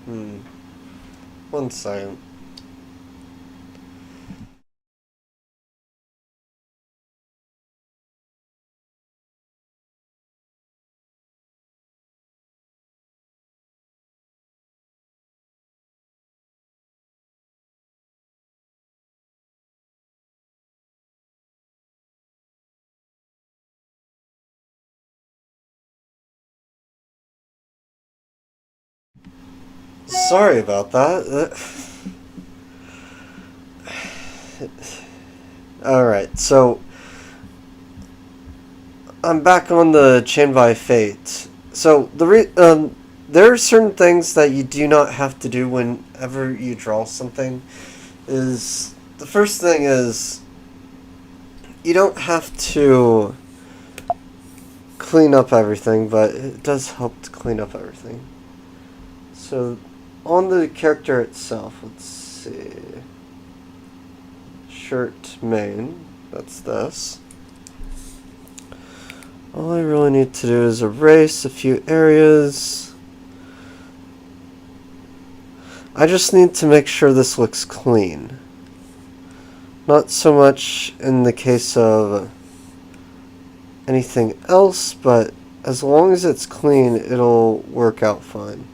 One second. Sorry about that. Alright, so I'm back on the Chain by Fate. So there are certain things that you do not have to do whenever you draw something. Is the first thing is you don't have to clean up everything, but it does help to clean up everything. So on the character itself, let's see. Shirt main, that's this. All I really need to do is erase a few areas. I just need to make sure this looks clean. Not so much in the case of anything else, but as long as it's clean, it'll work out fine.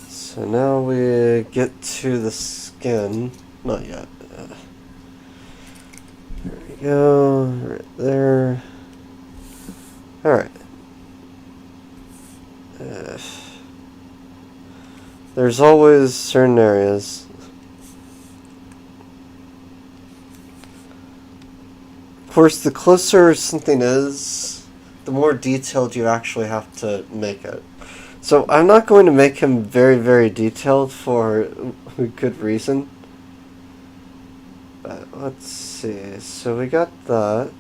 So now we get to the skin. Not yet. There we go. Right there. Alright. There's always certain areas. Of course, the closer something is, the more detailed you actually have to make it. So I'm not going to make him very, very detailed for a good reason. But let's see. So we got that.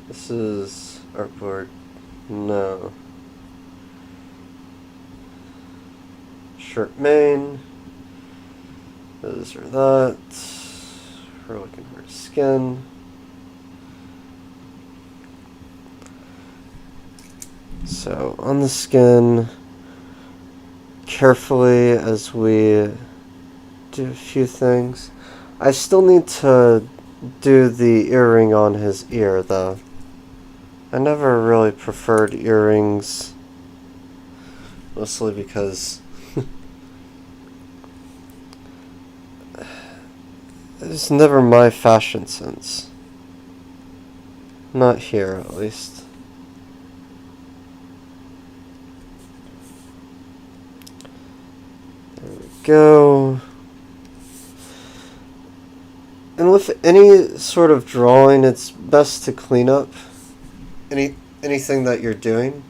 This is artboard. No. Shirt main. Those are that. We're looking for skin. So on the skin, carefully as we do a few things. I still need to do the earring on his ear though. I never really preferred earrings, mostly because it's never my fashion sense. Not here, at least. There we go. And with any sort of drawing, it's best to clean up anything that you're doing.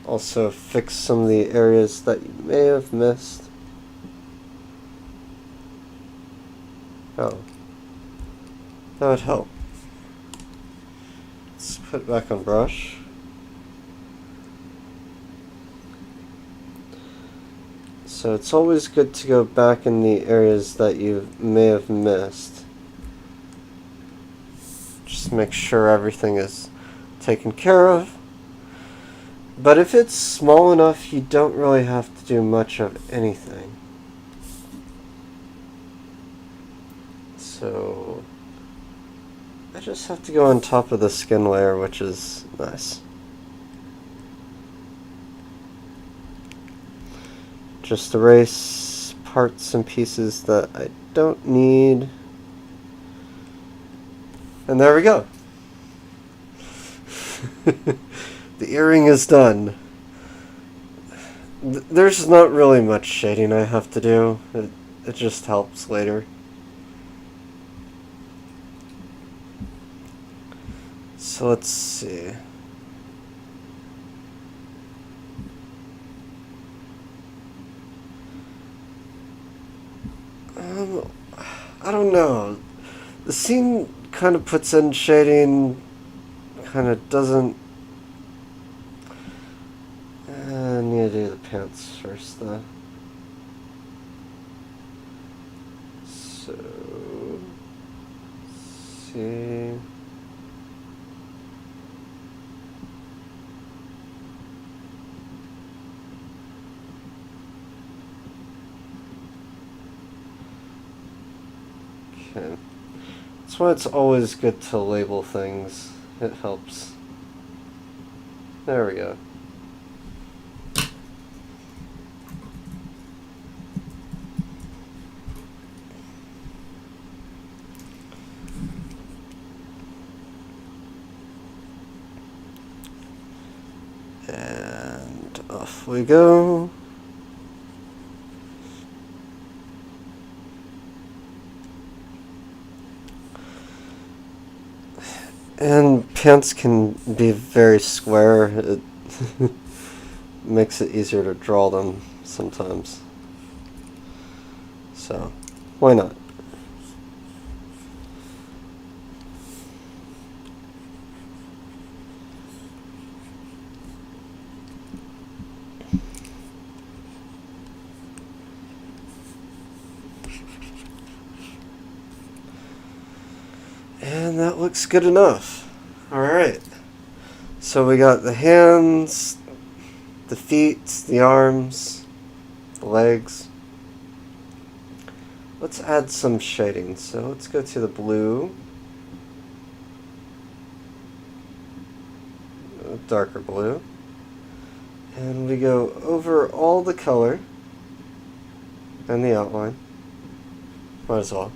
Also fix some of the areas that you may have missed. Oh. That would help. Let's put it back on brush. So it's always good to go back in the areas that you may have missed. Just make sure everything is taken care of. But if it's small enough, you don't really have to do much of anything. So I just have to go on top of the skin layer, which is nice. Just erase parts and pieces that I don't need. And there we go. The earring is done. There's not really much shading I have to do. It just helps later. So let's see. I don't know. The scene kind of puts in shading, kind of doesn't. I need to do the pants first, though. So see. Okay. That's why it's always good to label things. It helps. There we go. And off we go. And pants can be very square. It makes it easier to draw them sometimes. So, why not? And that looks good enough. Alright. So we got the hands, the feet, the arms, the legs. Let's add some shading. So let's go to the blue. Darker blue. And we go over all the color and the outline. Might as well.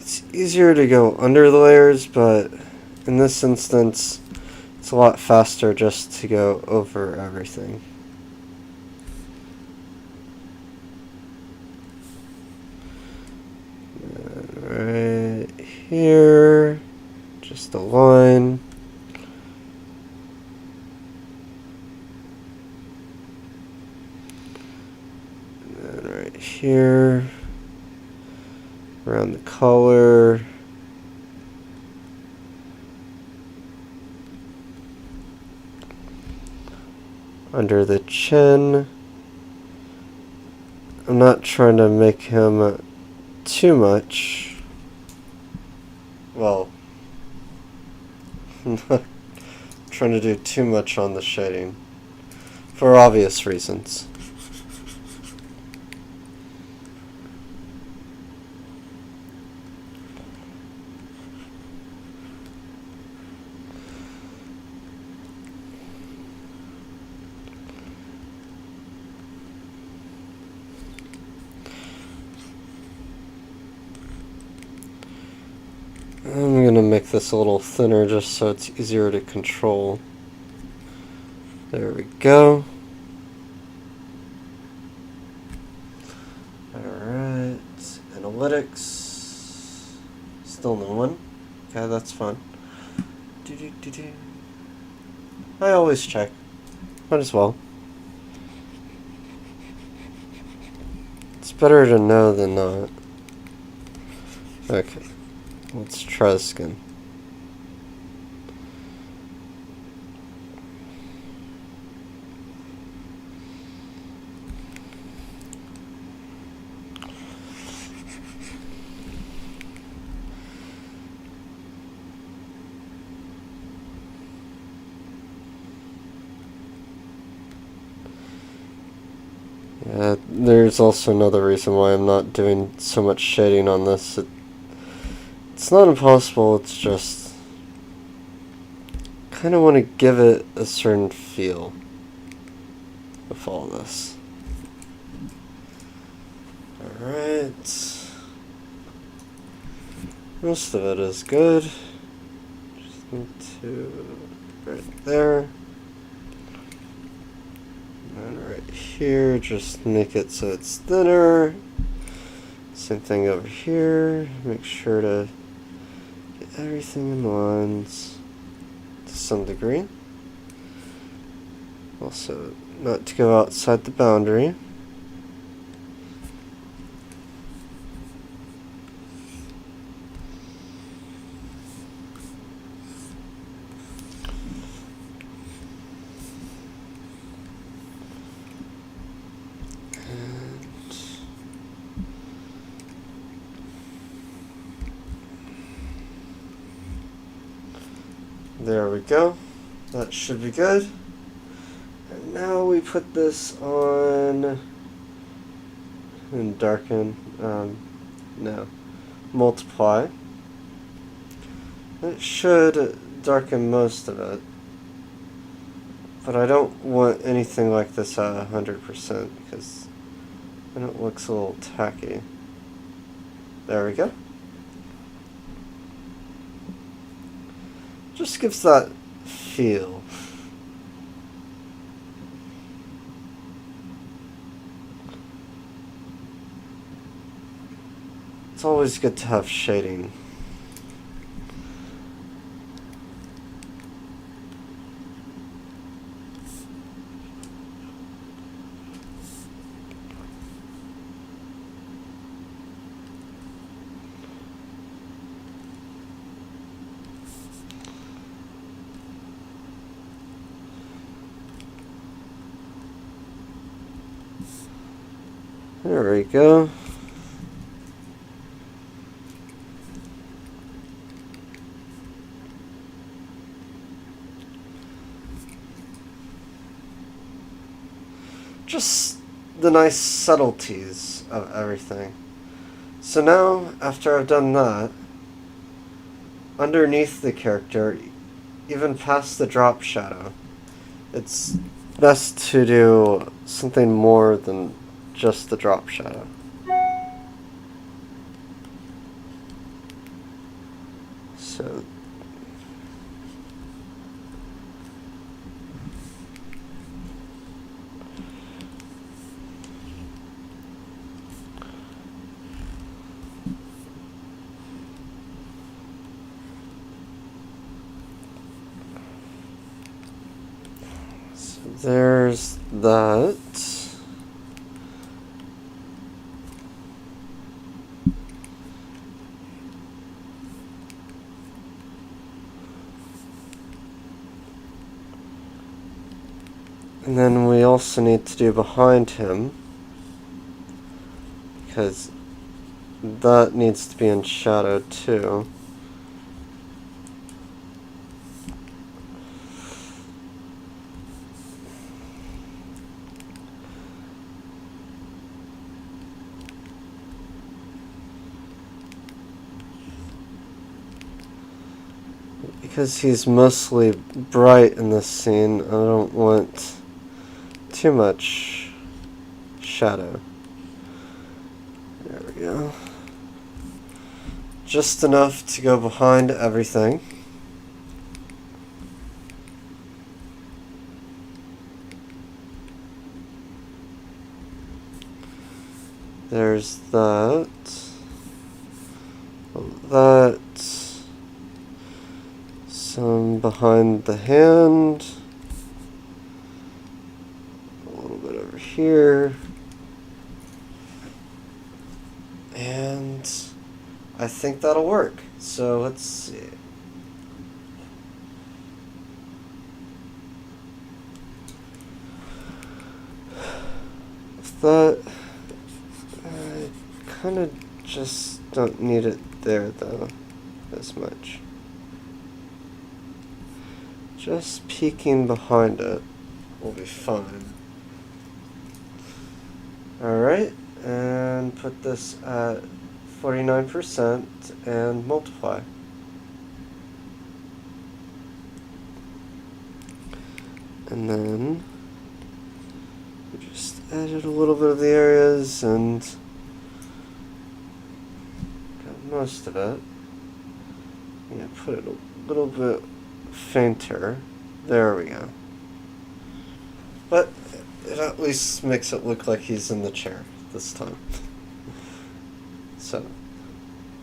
It's easier to go under the layers, but in this instance, it's a lot faster just to go over everything. And right here, just a line. And then right here, around the collar. Under the chin. I'm not trying to make him too much. Well, I'm not trying to do too much on the shading for obvious reasons. I'm going to make this a little thinner just so it's easier to control. There we go. Alright, analytics. Still no one. Okay, that's fine. I always check. Might as well. It's better to know than not. Okay. Let's try this again. Yeah, there's also another reason why I'm not doing so much shading on this. It's not impossible, it's just kind of want to give it a certain feel with all this. Alright. Most of it is good. Just need to right there. And right here, just make it so it's thinner. Same thing over here. Make sure to get everything in lines to some degree. Also, not to go outside the boundary. There we go. That should be good. And now we put this on and darken. No. Multiply. It should darken most of it. But I don't want anything like this at 100% because then it looks a little tacky. There we go. Just gives that feel. It's always good to have shading. There we go. Just the nice subtleties of everything. So now, after I've done that, underneath the character, even past the drop shadow, it's best to do something more than just the drop shadow. So there's that. And then we also need to do behind him, because that needs to be in shadow too. Because he's mostly bright in this scene, I don't want too much shadow. There we go. Just enough to go behind everything. There's that. That. Some behind the hand. A little bit over here. And I think that'll work. So let's see. With that, I kind of just don't need it there though, as much. Just peeking behind it will be fine. Alright, and put this at 49% and multiply. And then we just edit a little bit of the areas and got most of it. Yeah, put it a little bit fainter. There we go. But it at least makes it look like he's in the chair this time. So,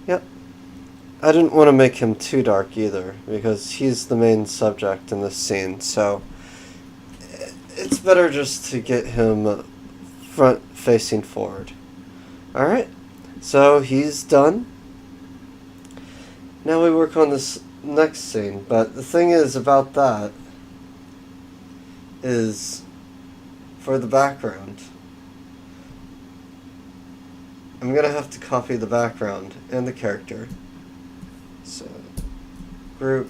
yep. I didn't want to make him too dark either, because he's the main subject in this scene, so it's better just to get him front facing forward. Alright, so he's done. Now we work on this next scene, but the thing is about that is for the background. I'm gonna have to copy the background and the character. So, group,